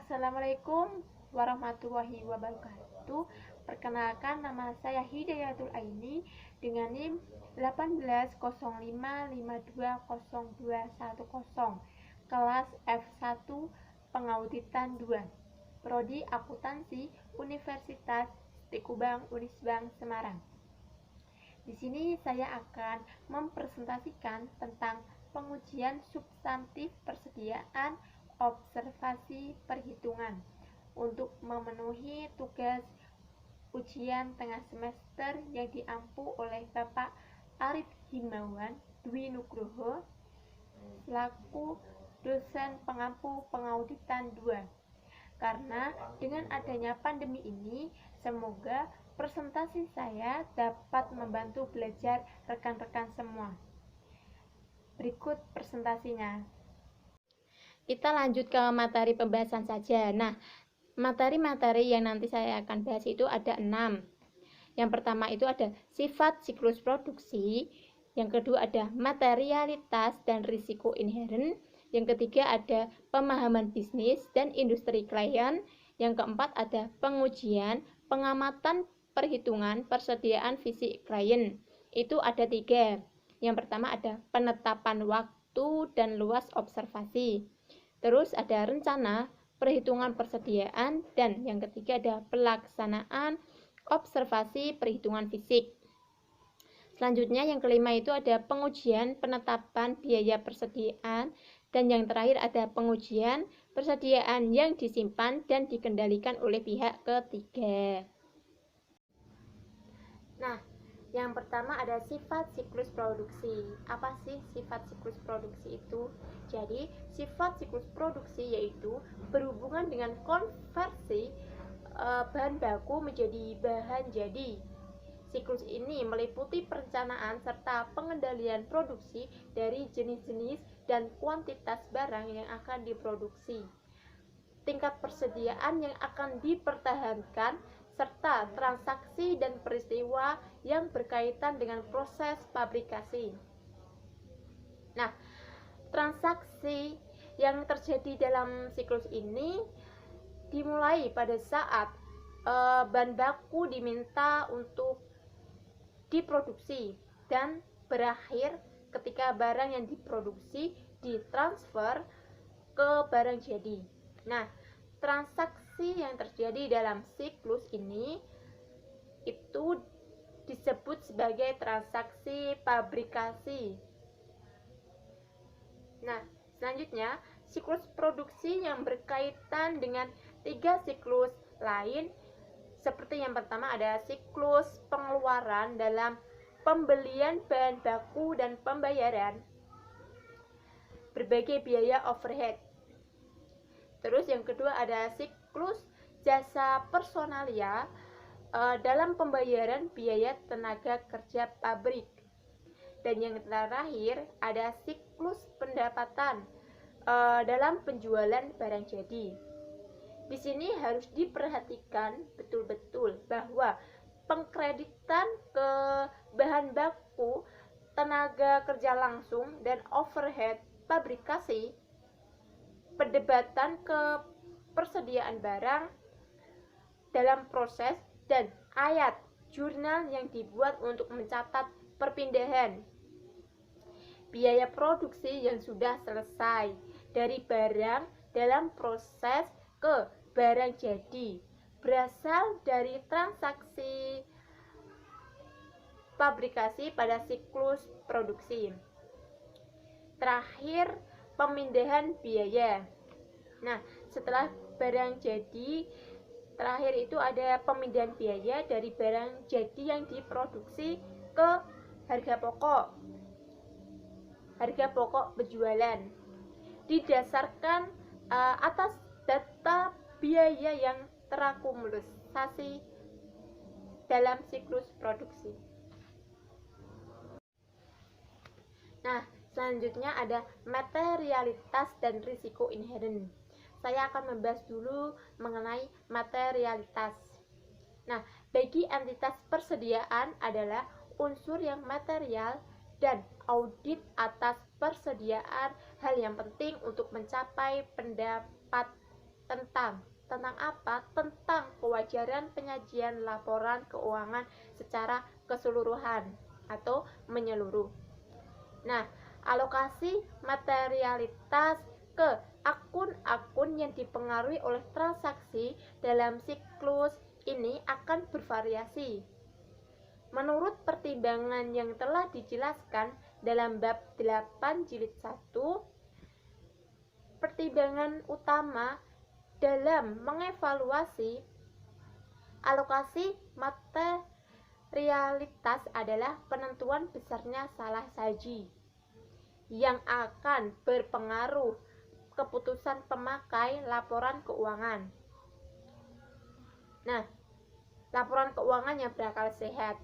Assalamualaikum warahmatullahi wabarakatuh. Perkenalkan, nama saya Hidayatul Aini dengan NIM 1805520210, kelas F1 Pengauditan 2, Prodi Akuntansi, Universitas Tekubang Unisbank Semarang. Di sini saya akan mempresentasikan tentang pengujian substantif persediaan observasi perhitungan untuk memenuhi tugas ujian tengah semester yang diampu oleh Bapak Arif Himawan Dwi Nugroho selaku dosen pengampu pengauditan 2. Karena dengan adanya pandemi ini, semoga presentasi saya dapat membantu belajar rekan-rekan semua. Berikut presentasinya. Kita lanjut ke materi pembahasan saja. Nah, materi-materi yang nanti saya akan bahas itu ada 6. Yang pertama itu ada sifat siklus produksi. Yang kedua ada materialitas dan risiko inheren. Yang ketiga ada pemahaman bisnis dan industri klien. Yang keempat ada pengujian, pengamatan perhitungan persediaan fisik klien. Itu ada 3. Yang pertama ada penetapan waktu dan luas observasi. Terus ada rencana, perhitungan persediaan, dan yang ketiga ada pelaksanaan observasi perhitungan fisik. Selanjutnya yang kelima itu ada pengujian penetapan biaya persediaan, dan yang terakhir ada pengujian persediaan yang disimpan dan dikendalikan oleh pihak ketiga. Nah, yang pertama ada sifat siklus produksi. Apa sih sifat siklus produksi itu? Jadi, sifat siklus produksi yaitu berhubungan dengan konversi bahan baku menjadi bahan jadi. Siklus ini meliputi perencanaan serta pengendalian produksi dari jenis-jenis dan kuantitas barang yang akan diproduksi, tingkat persediaan yang akan dipertahankan, serta transaksi dan peristiwa yang berkaitan dengan proses fabrikasi. Nah, transaksi yang terjadi dalam siklus ini dimulai pada saat bahan baku diminta untuk diproduksi dan berakhir ketika barang yang diproduksi ditransfer ke barang jadi. Nah, transaksi yang terjadi dalam siklus ini itu disebut sebagai transaksi fabrikasi. Nah, selanjutnya siklus produksi yang berkaitan dengan 3 siklus lain, seperti yang pertama ada siklus pengeluaran dalam pembelian bahan baku dan pembayaran berbagai biaya overhead. Terus yang kedua ada siklus jasa personalia dalam pembayaran biaya tenaga kerja pabrik. Dan yang terakhir ada siklus pendapatan dalam penjualan barang jadi. Di sini harus diperhatikan betul-betul bahwa pengkreditan ke bahan baku, tenaga kerja langsung, dan overhead fabrikasi, perdebatan ke persediaan barang dalam proses, dan ayat jurnal yang dibuat untuk mencatat perpindahan biaya produksi yang sudah selesai dari barang dalam proses ke barang jadi berasal dari transaksi fabrikasi pada siklus produksi. Terakhir, pemindahan biaya. Nah, setelah barang jadi, terakhir itu ada pemindahan biaya dari barang jadi yang diproduksi ke harga pokok penjualan, didasarkan atas data biaya yang terakumulasi dalam siklus produksi. Nah, selanjutnya ada materialitas dan risiko inheren. Saya akan membahas dulu mengenai materialitas. Nah, bagi entitas persediaan adalah unsur yang material dan audit atas persediaan hal yang penting untuk mencapai pendapat Tentang apa? Tentang kewajaran penyajian laporan keuangan secara keseluruhan atau menyeluruh. Nah, alokasi materialitas ke akun-akun yang dipengaruhi oleh transaksi dalam siklus ini akan bervariasi. Menurut pertimbangan yang telah dijelaskan dalam bab 8 jilid 1, pertimbangan utama dalam mengevaluasi alokasi materialitas adalah penentuan besarnya salah saji yang akan berpengaruh keputusan pemakai laporan keuangan. Nah, laporan keuangan yang berakal sehat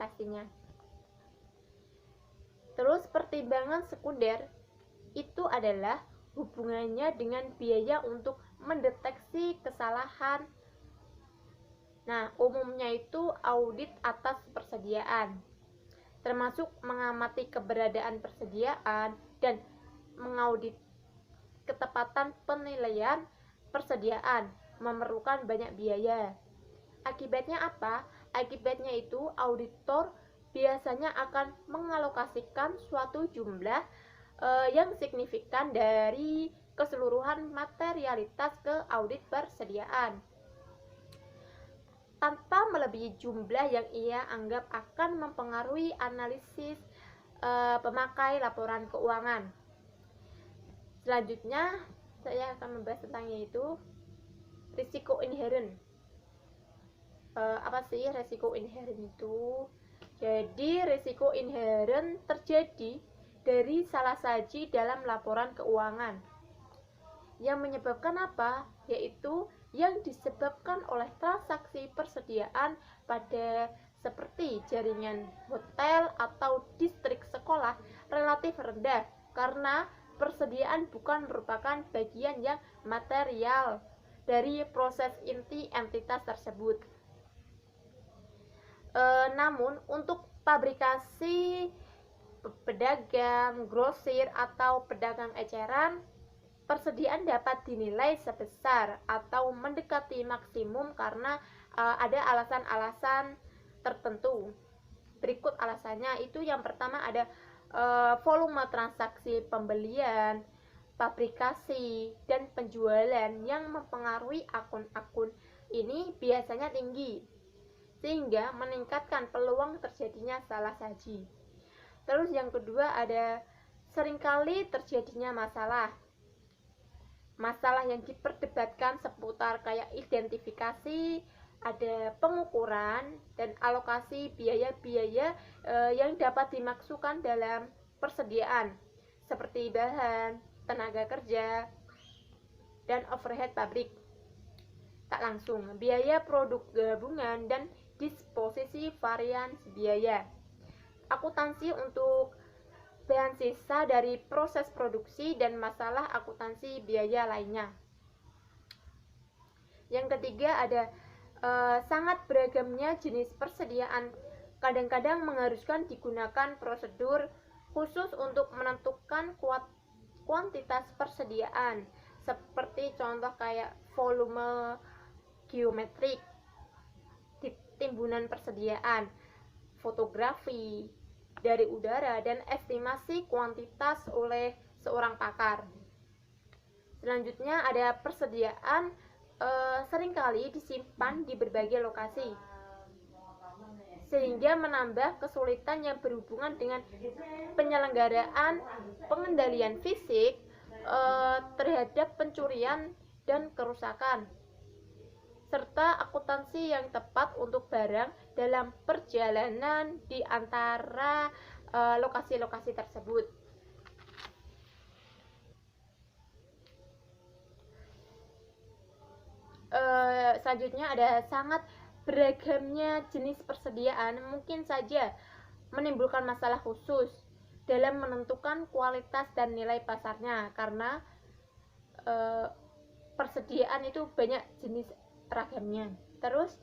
pastinya. Terus pertimbangan sekunder itu adalah hubungannya dengan biaya untuk mendeteksi kesalahan. Nah, umumnya itu audit atas persediaan, termasuk mengamati keberadaan persediaan dan mengaudit ketepatan penilaian persediaan memerlukan banyak biaya. Akibatnya apa? Akibatnya itu auditor biasanya akan mengalokasikan suatu jumlah yang signifikan dari keseluruhan materialitas ke audit persediaan tanpa melebihi jumlah yang ia anggap akan mempengaruhi analisis pemakai laporan keuangan. Selanjutnya saya akan membahas tentang yaitu risiko inherent. Apa sih risiko inherent itu? Jadi risiko inherent terjadi dari salah saji dalam laporan keuangan. Yang menyebabkan apa? Yaitu yang disebabkan oleh transaksi persediaan pada seperti jaringan hotel atau distrik sekolah relatif rendah karena persediaan bukan merupakan bagian yang material dari proses inti entitas tersebut. Namun untuk pabrikasi, pedagang, grosir, atau pedagang eceran, persediaan dapat dinilai sebesar atau mendekati maksimum karena ada alasan-alasan tertentu. Berikut alasannya, itu yang pertama ada volume transaksi pembelian, pabrikasi, dan penjualan yang mempengaruhi akun-akun ini biasanya tinggi, sehingga meningkatkan peluang terjadinya salah saji. Terus yang kedua ada seringkali terjadinya masalah yang diperdebatkan seputar kayak identifikasi, ada pengukuran dan alokasi biaya-biaya yang dapat dimasukkan dalam persediaan seperti bahan, tenaga kerja, dan overhead pabrik tak langsung, biaya produk gabungan, dan disposisi varians biaya. Akuntansi untuk bahan sisa dari proses produksi dan masalah akuntansi biaya lainnya. Yang ketiga ada sangat beragamnya jenis persediaan. Kadang-kadang mengharuskan digunakan prosedur khusus untuk menentukan kuantitas persediaan, seperti contoh kayak volume geometrik, timbunan persediaan, fotografi dari udara, dan estimasi kuantitas oleh seorang pakar. Selanjutnya ada persediaan seringkali disimpan di berbagai lokasi, sehingga menambah kesulitan yang berhubungan dengan penyelenggaraan pengendalian fisik terhadap pencurian dan kerusakan, serta akuntansi yang tepat untuk barang dalam perjalanan di antara lokasi-lokasi tersebut. Selanjutnya ada sangat beragamnya jenis persediaan mungkin saja menimbulkan masalah khusus dalam menentukan kualitas dan nilai pasarnya, karena persediaan itu banyak jenis ragamnya. Terus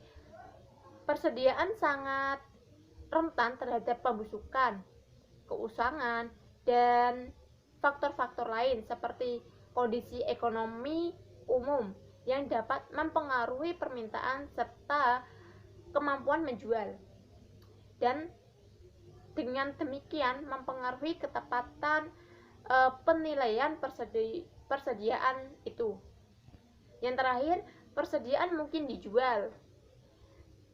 persediaan sangat rentan terhadap pembusukan, keusangan, dan faktor-faktor lain seperti kondisi ekonomi umum yang dapat mempengaruhi permintaan serta kemampuan menjual, dan dengan demikian mempengaruhi ketepatan penilaian persediaan itu. Yang terakhir, persediaan mungkin dijual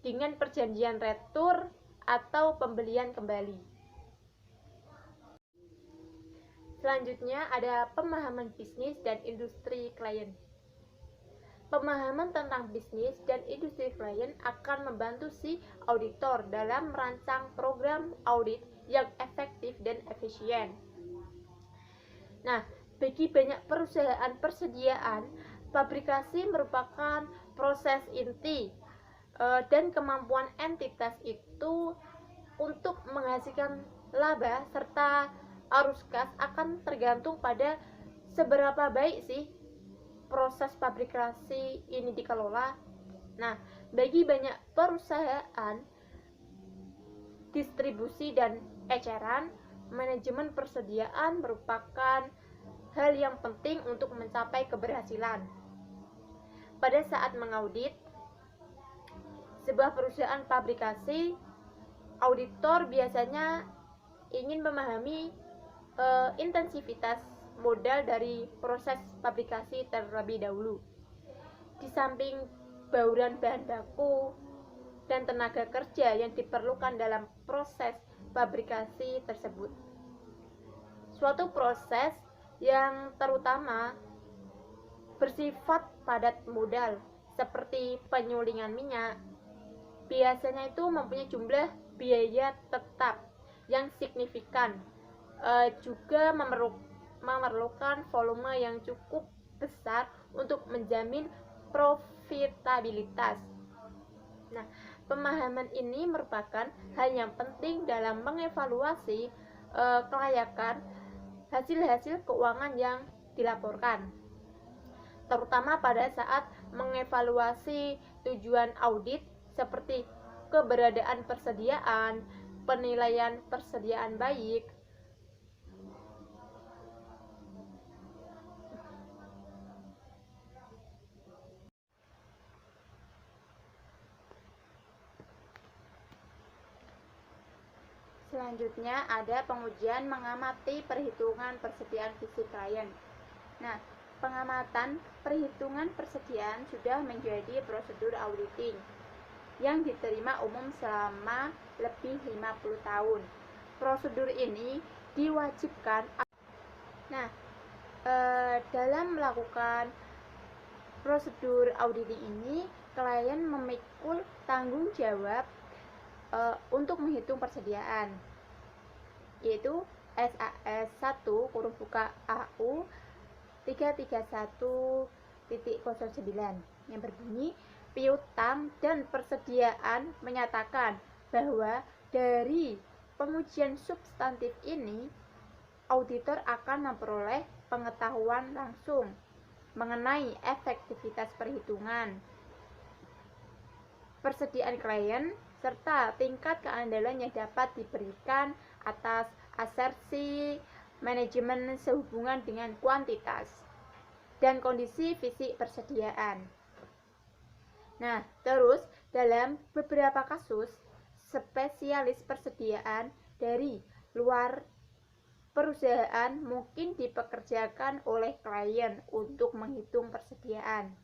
dengan perjanjian retur atau pembelian kembali. Selanjutnya ada pemahaman bisnis dan industri klien. Pemahaman tentang bisnis dan industri klien akan membantu si auditor dalam merancang program audit yang efektif dan efisien. Nah, bagi banyak perusahaan persediaan, fabrikasi merupakan proses inti dan kemampuan entitas itu untuk menghasilkan laba serta arus kas akan tergantung pada seberapa baik sih proses fabrikasi ini dikelola. Nah, bagi banyak perusahaan distribusi dan eceran, manajemen persediaan merupakan hal yang penting untuk mencapai keberhasilan. Pada saat mengaudit sebuah perusahaan fabrikasi, auditor biasanya ingin memahami intensitas modal dari proses fabrikasi terlebih dahulu. Di samping bauran bahan baku dan tenaga kerja yang diperlukan dalam proses fabrikasi tersebut. Suatu proses yang terutama bersifat padat modal seperti penyulingan minyak biasanya itu mempunyai jumlah biaya tetap yang signifikan, juga memerlukan volume yang cukup besar untuk menjamin profitabilitas. Nah, pemahaman ini merupakan hal yang penting dalam mengevaluasi kelayakan hasil-hasil keuangan yang dilaporkan, terutama pada saat mengevaluasi tujuan audit seperti keberadaan persediaan, penilaian persediaan baik. Selanjutnya ada pengujian mengamati perhitungan persediaan fisik klien. Nah, pengamatan perhitungan persediaan sudah menjadi prosedur auditing yang diterima umum selama lebih 50 tahun. Prosedur ini diwajibkan. Nah, dalam melakukan prosedur auditing ini, klien memikul tanggung jawab untuk menghitung persediaan, yaitu SAS 1 kurung buka AU 331.09 yang berbunyi, piutang dan persediaan menyatakan bahwa dari pengujian substantif ini auditor akan memperoleh pengetahuan langsung mengenai efektivitas perhitungan persediaan klien serta tingkat keandalan yang dapat diberikan atas asersi manajemen sehubungan dengan kuantitas dan kondisi fisik persediaan. Nah, terus dalam beberapa kasus, spesialis persediaan dari luar perusahaan mungkin dipekerjakan oleh klien untuk menghitung persediaan.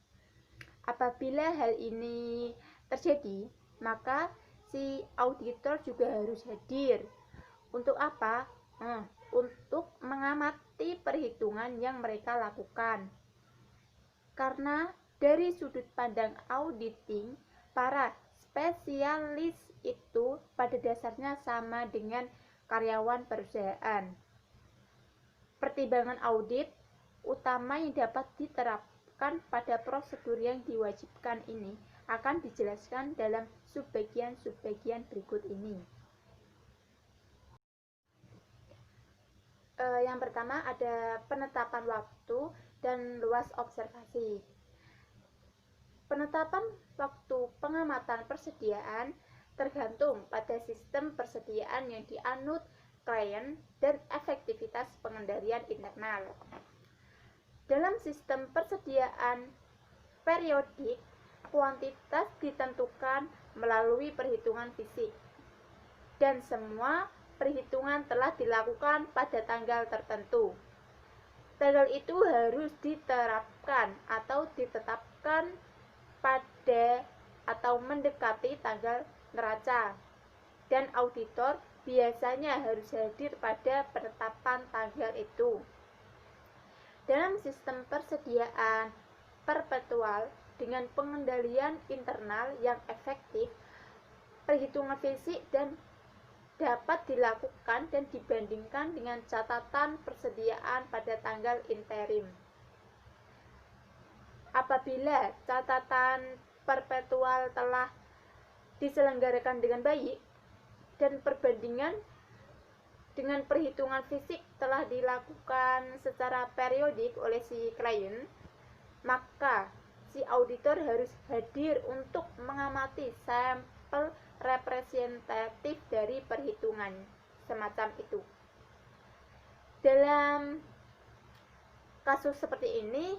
Apabila hal ini terjadi, maka si auditor juga harus hadir. Untuk apa? Untuk mengamati perhitungan yang mereka lakukan. Karena dari sudut pandang auditing, para spesialis itu pada dasarnya sama dengan karyawan perusahaan. Pertimbangan audit utama yang dapat diterapkan pada prosedur yang diwajibkan ini akan dijelaskan dalam subbagian-subbagian berikut ini. Yang pertama ada penetapan waktu dan luas observasi. Penetapan waktu pengamatan persediaan tergantung pada sistem persediaan yang dianut klien dan efektivitas pengendalian internal. Dalam sistem persediaan periodik, kuantitas ditentukan melalui perhitungan fisik. Dan semua perhitungan telah dilakukan pada tanggal tertentu. Tanggal itu harus diterapkan atau ditetapkan pada atau mendekati tanggal neraca. Dan auditor biasanya harus hadir pada penetapan tanggal itu. Dalam sistem persediaan perpetual dengan pengendalian internal yang efektif, perhitungan fisik dan dapat dilakukan dan dibandingkan dengan catatan persediaan pada tanggal interim. Apabila catatan perpetual telah diselenggarakan dengan baik dan perbandingan dengan perhitungan fisik telah dilakukan secara periodik oleh si klien, maka si auditor harus hadir untuk mengamati sampel representatif dari perhitungan semacam itu. Dalam kasus seperti ini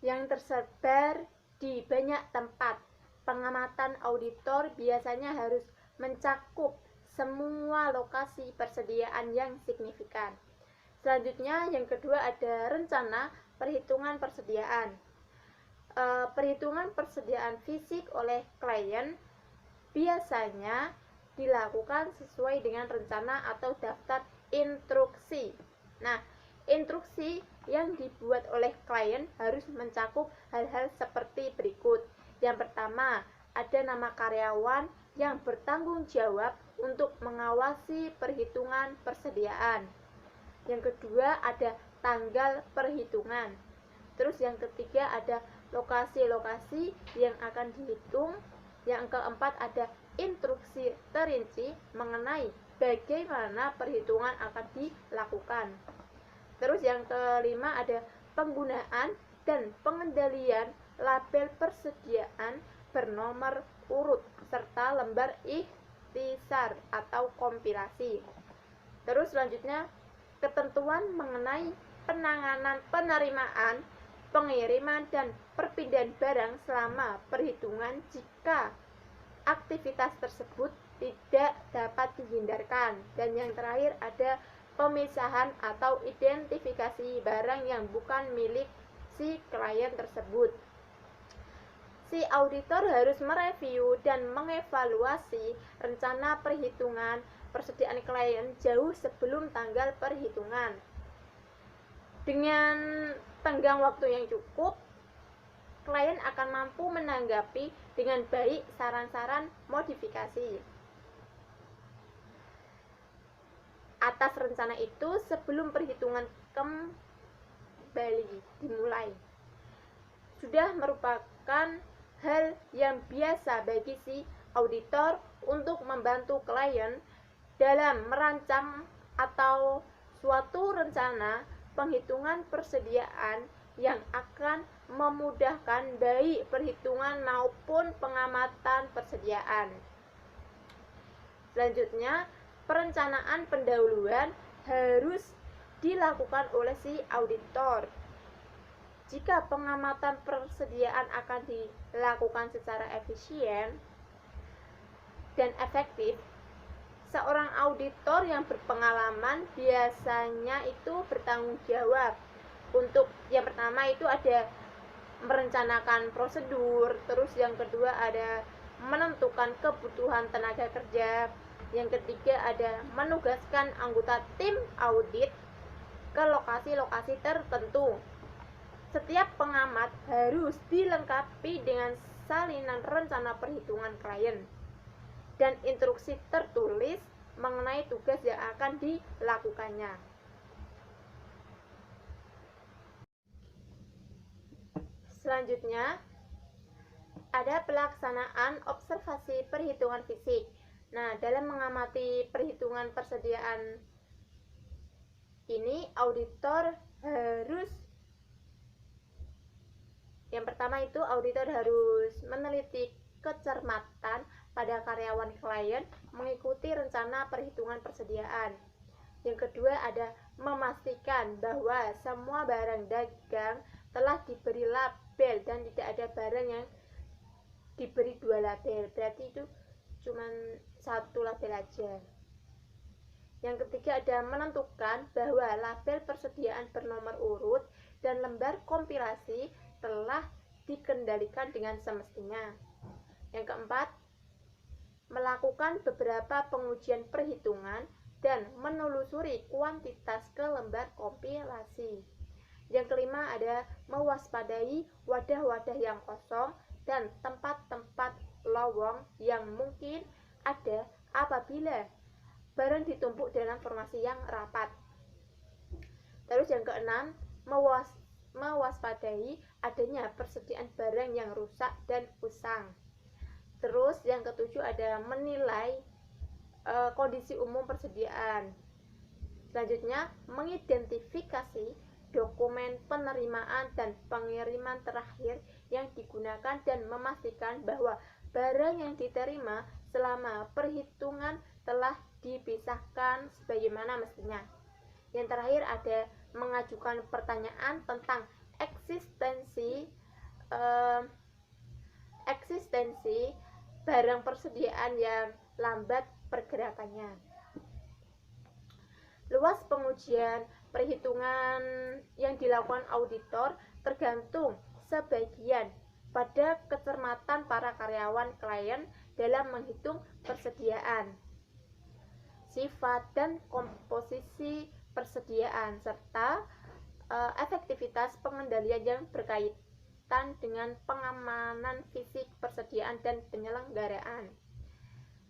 yang tersebar di banyak tempat, pengamatan auditor biasanya harus mencakup semua lokasi persediaan yang signifikan. Selanjutnya, yang kedua ada rencana perhitungan persediaan. Perhitungan persediaan fisik oleh klien biasanya dilakukan sesuai dengan rencana atau daftar instruksi. Nah, instruksi yang dibuat oleh klien harus mencakup hal-hal seperti berikut. Yang pertama, ada nama karyawan yang bertanggung jawab untuk mengawasi perhitungan persediaan. Yang kedua, ada tanggal perhitungan. Terus yang ketiga, ada lokasi-lokasi yang akan dihitung. Yang keempat, ada instruksi terinci mengenai bagaimana perhitungan akan dilakukan. Terus yang kelima, ada penggunaan dan pengendalian label persediaan bernomor urut serta lembar ikhtisar atau kompilasi. Terus selanjutnya, ketentuan mengenai penanganan penerimaan, pengiriman, dan perpindahan barang selama perhitungan jika aktivitas tersebut tidak dapat dihindarkan. Dan yang terakhir ada pemisahan atau identifikasi barang yang bukan milik si klien tersebut. Si auditor harus mereview dan mengevaluasi rencana perhitungan persediaan klien jauh sebelum tanggal perhitungan. Dengan tenggang waktu yang cukup, klien akan mampu menanggapi dengan baik saran-saran modifikasi atas rencana itu sebelum perhitungan kembali dimulai. Sudah merupakan hal yang biasa bagi si auditor untuk membantu klien dalam merancang atau suatu rencana penghitungan persediaan yang akan memudahkan baik perhitungan maupun pengamatan persediaan. Selanjutnya, perencanaan pendahuluan harus dilakukan oleh si auditor. Jika pengamatan persediaan akan dilakukan secara efisien dan efektif, seorang auditor yang berpengalaman biasanya itu bertanggung jawab untuk yang pertama itu ada merencanakan prosedur, terus yang kedua ada menentukan kebutuhan tenaga kerja, yang ketiga ada menugaskan anggota tim audit ke lokasi-lokasi tertentu. Setiap pengamat harus dilengkapi dengan salinan rencana perhitungan klien dan instruksi tertulis mengenai tugas yang akan dilakukannya. Selanjutnya, ada pelaksanaan observasi perhitungan fisik. Nah, dalam mengamati perhitungan persediaan ini, auditor harus yang pertama itu auditor harus meneliti kecermatan pada karyawan klien mengikuti rencana perhitungan persediaan. Yang kedua ada memastikan bahwa semua barang dagang telah diberi label dan tidak ada barang yang diberi 2 label, berarti itu cuman 1 label aja. Yang ketiga ada menentukan bahwa label persediaan bernomor urut dan lembar kompilasi telah dikendalikan dengan semestinya. Yang keempat, melakukan beberapa pengujian perhitungan dan menelusuri kuantitas ke lembar kompilasi. Yang kelima ada mewaspadai wadah-wadah yang kosong dan tempat-tempat lowong yang mungkin ada apabila barang ditumpuk dalam formasi yang rapat. Terus yang keenam, mewaspadai adanya persediaan barang yang rusak dan usang. Terus yang ketujuh ada menilai kondisi umum persediaan. Selanjutnya, mengidentifikasi dokumen penerimaan dan pengiriman terakhir yang digunakan dan memastikan bahwa barang yang diterima selama perhitungan telah dipisahkan sebagaimana mestinya. Yang terakhir ada mengajukan pertanyaan tentang eksistensi barang persediaan yang lambat pergerakannya. Luas pengujian perhitungan yang dilakukan auditor tergantung sebagian pada kecermatan para karyawan klien dalam menghitung persediaan, sifat dan komposisi persediaan, serta efektivitas pengendalian yang berkaitan dengan pengamanan fisik persediaan dan penyelenggaraan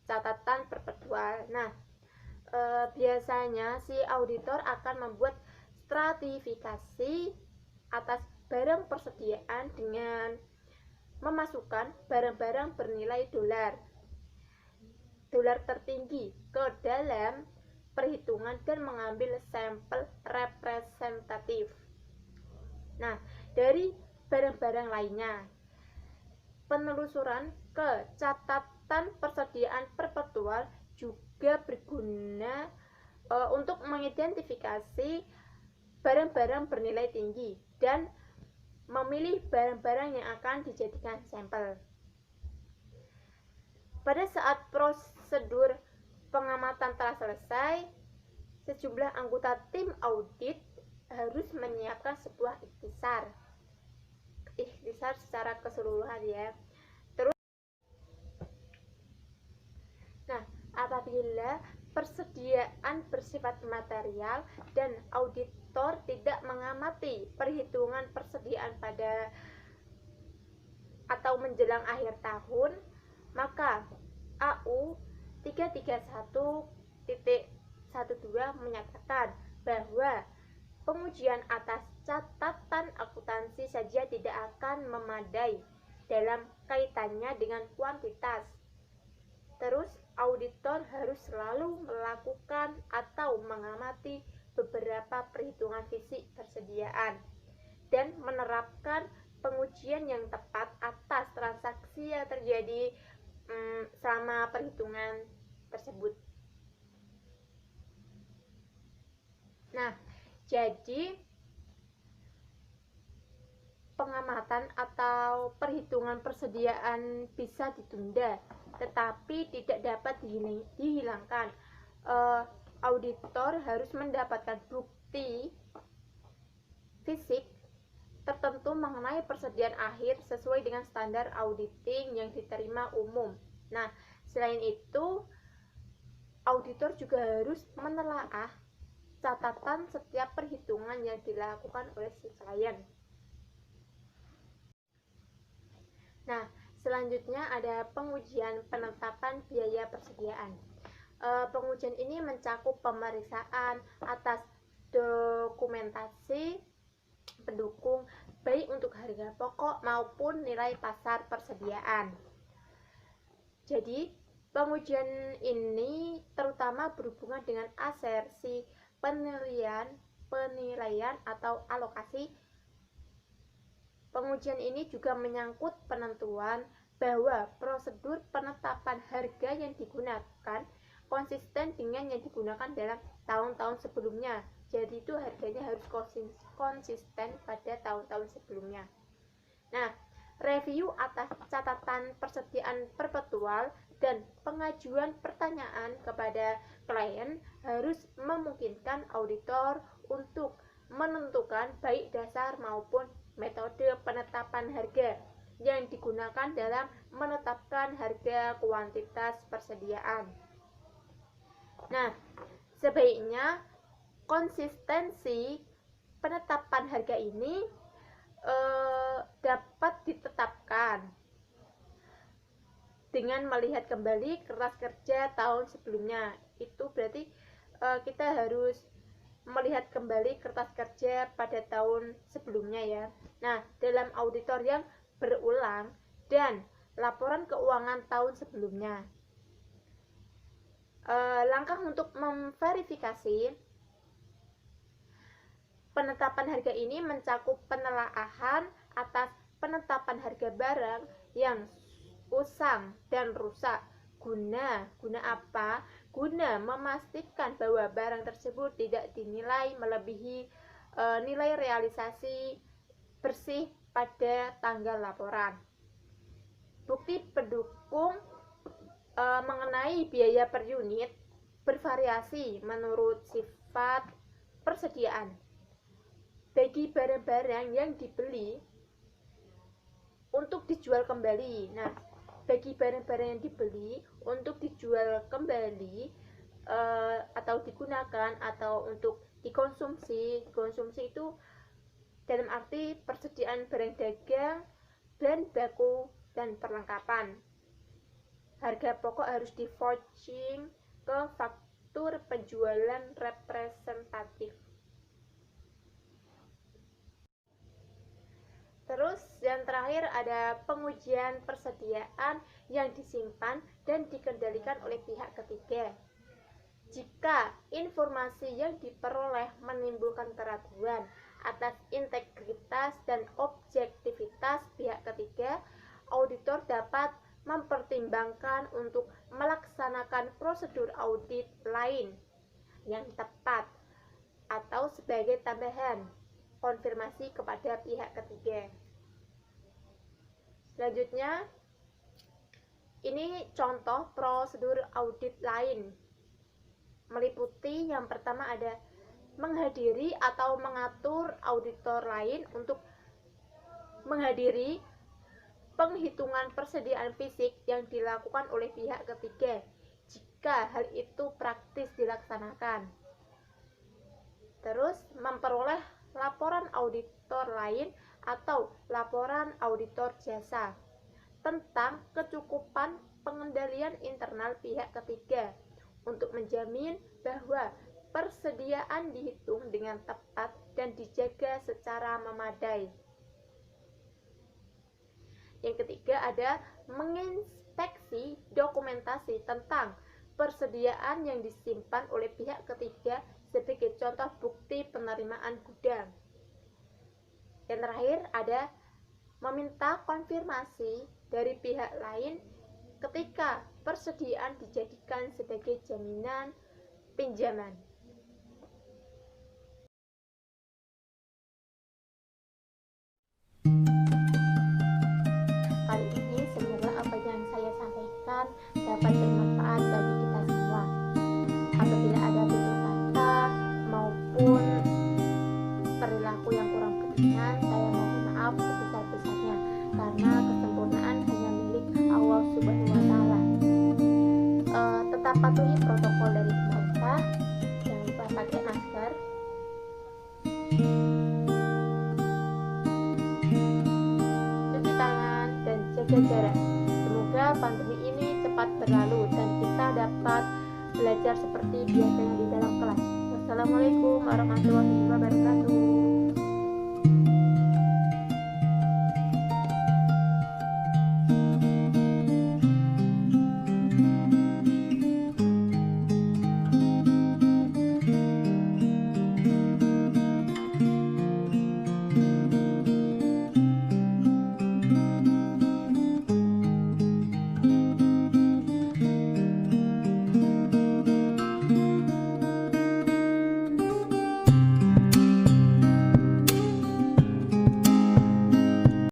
catatan perpetual. Nah, biasanya si auditor akan membuat stratifikasi atas barang persediaan dengan memasukkan barang-barang bernilai dolar tertinggi ke dalam perhitungan dan mengambil sampel representatif. Nah, dari barang-barang lainnya, penelusuran ke catatan persediaan perpetual juga berguna untuk mengidentifikasi barang-barang bernilai tinggi dan memilih barang-barang yang akan dijadikan sampel. Pada saat prosedur pengamatan telah selesai, sejumlah anggota tim audit harus menyiapkan sebuah ikhtisar secara keseluruhan ya. Terus, nah, apabila persediaan bersifat material dan auditor tidak mengamati perhitungan persediaan pada atau menjelang akhir tahun, maka AU 331.12 menyatakan bahwa pengujian atas catatan akuntansi saja tidak akan memadai dalam kaitannya dengan kuantitas. Terus, auditor harus selalu melakukan atau mengamati beberapa perhitungan fisik persediaan dan menerapkan pengujian yang tepat atas transaksi yang terjadi selama perhitungan tersebut. Nah, jadi pengamatan atau perhitungan persediaan bisa ditunda, tetapi tidak dapat dihilangkan. Auditor harus mendapatkan bukti fisik tertentu mengenai persediaan akhir sesuai dengan standar auditing yang diterima umum. Nah, selain itu, auditor juga harus menelaah catatan setiap perhitungan yang dilakukan oleh si klien. Nah, selanjutnya ada pengujian penetapan biaya persediaan. Pengujian ini mencakup pemeriksaan atas dokumentasi pendukung baik untuk harga pokok maupun nilai pasar persediaan. Jadi, pengujian ini terutama berhubungan dengan asersi penilaian atau alokasi. Pengujian ini juga menyangkut penentuan bahwa prosedur penetapan harga yang digunakan konsisten dengan yang digunakan dalam tahun-tahun sebelumnya Jadi itu harganya harus konsisten pada tahun-tahun sebelumnya. Nah, review atas catatan persediaan perpetual dan pengajuan pertanyaan kepada klien harus memungkinkan auditor untuk menentukan baik dasar maupun metode penetapan harga yang digunakan dalam menetapkan harga kuantitas persediaan. Nah, sebaiknya konsistensi penetapan harga ini dapat ditetapkan dengan melihat kembali kertas kerja tahun sebelumnya. Itu berarti kita harus melihat kembali kertas kerja pada tahun sebelumnya ya. Nah, dalam auditor yang berulang dan laporan keuangan tahun sebelumnya. Langkah untuk memverifikasi penetapan harga ini mencakup penelaahan atas penetapan harga barang yang usang dan rusak. Guna apa? Guna memastikan bahwa barang tersebut tidak dinilai melebihi nilai realisasi bersih pada tanggal laporan. Bukti pendukung mengenai biaya per unit bervariasi menurut sifat persediaan. Bagi barang-barang yang dibeli untuk dijual kembali. Nah, bagi barang-barang yang dibeli untuk dijual kembali atau digunakan atau untuk dikonsumsi itu dalam arti persediaan barang dagang, bahan baku, dan perlengkapan. Harga pokok harus di vouching ke faktur penjualan representatif. Terus yang terakhir ada pengujian persediaan yang disimpan dan dikendalikan oleh pihak ketiga. Jika informasi yang diperoleh menimbulkan keraguan atas integritas dan objektivitas pihak ketiga, auditor dapat mempertimbangkan untuk melaksanakan prosedur audit lain yang tepat atau sebagai tambahan konfirmasi kepada pihak ketiga. Selanjutnya, ini contoh prosedur audit lain. Meliputi yang pertama ada menghadiri atau mengatur auditor lain untuk menghadiri penghitungan persediaan fisik yang dilakukan oleh pihak ketiga jika hal itu praktis dilaksanakan. Terus memperoleh laporan auditor lain atau laporan auditor jasa tentang kecukupan pengendalian internal pihak ketiga untuk menjamin bahwa persediaan dihitung dengan tepat dan dijaga secara memadai. Yang ketiga ada menginspeksi dokumentasi tentang persediaan yang disimpan oleh pihak ketiga sebagai contoh bukti penerimaan gudang. Yang terakhir ada meminta konfirmasi dari pihak lain ketika persediaan dijadikan sebagai jaminan pinjaman. Kali ini semoga apa yang saya sampaikan dapat bermanfaat bagi kita semua. Apabila ada tutur kata maupun perilaku yang kurang berkenan, saya mohon maaf sebesar-besarnya karena kesempurnaan hanya milik Allah Subhanahu wa Ta'ala. Tetap patuhi protokol dari pemerintah, jangan lupa pakai masker, cuci tangan, dan jaga jarak. Semoga pandemi ini cepat berlalu dan kita dapat belajar seperti biasanya di dalam kelas. Wassalamualaikum warahmatullahi wabarakatuh.